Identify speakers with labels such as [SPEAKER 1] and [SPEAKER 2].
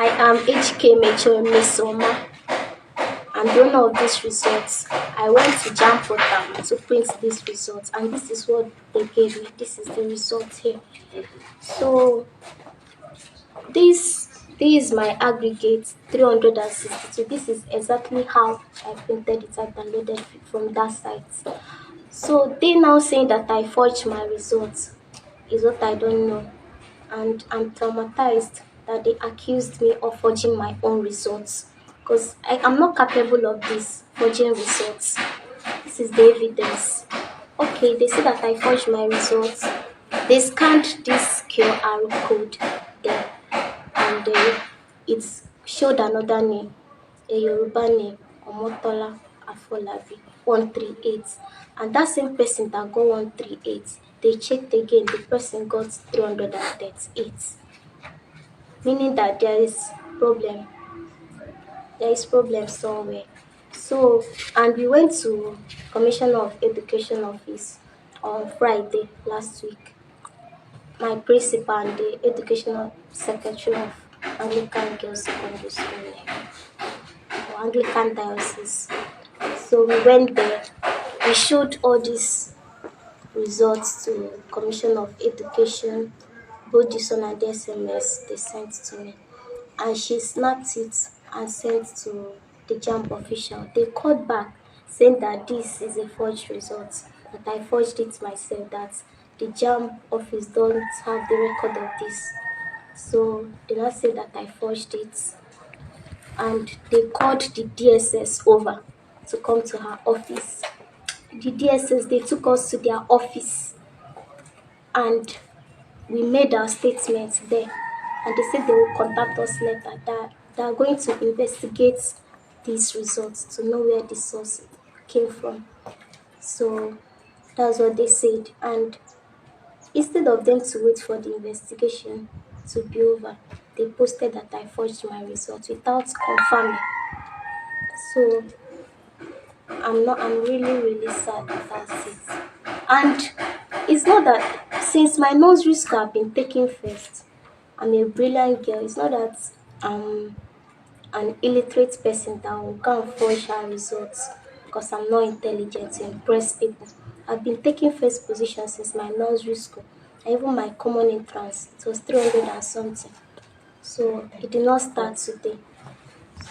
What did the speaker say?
[SPEAKER 1] I am HK Mmesoma, and the owner of these results. I went to JAMB portal to print these results, and this is what they gave me. This is the result here. So this is my aggregate 362. This is exactly how I printed it. I downloaded it from that site. So they now saying that I forged my results is what I don't know, and I'm traumatized that they accused me of forging my own results because I am not capable of this forging results. This is the evidence. Okay, they say that I forged my results. They scanned this QR code there, and it showed another name, a Yoruba name, Omotola Afolabi, 138. And that same person that got 138, they checked again, the person got 338. Meaning that problem. There is problem somewhere. So, and we went to Commissioner of Education office on Friday last week. My principal and the educational secretary of Anglican Girls Secondary School, or Anglican Diocese. So we went there. We showed all these results to Commission of Education, both this one and the SMS they sent to me. And she snapped it and sent to the JAMB official. They called back saying that this is a forged result, that I forged it myself, that the JAMB office don't have the record of this. So they now say that I forged it, and they called the DSS over to come to her office. The DSS, they took us to their office, and we made our statements there, and they said they will contact us later, that they are going to investigate these results to know where the source came from. So that's what they said. And instead of them to wait for the investigation to be over, they posted that I forged my results without confirming. So I'm really sad that that's it. And it's not that since my nursery school I've been taking first, I'm a brilliant girl. It's not that I'm an illiterate person that will go and forge her results because I'm not intelligent to impress people. I've been taking first position since my nursery school. And even my common entrance, it was 300 and something. So it did not start today.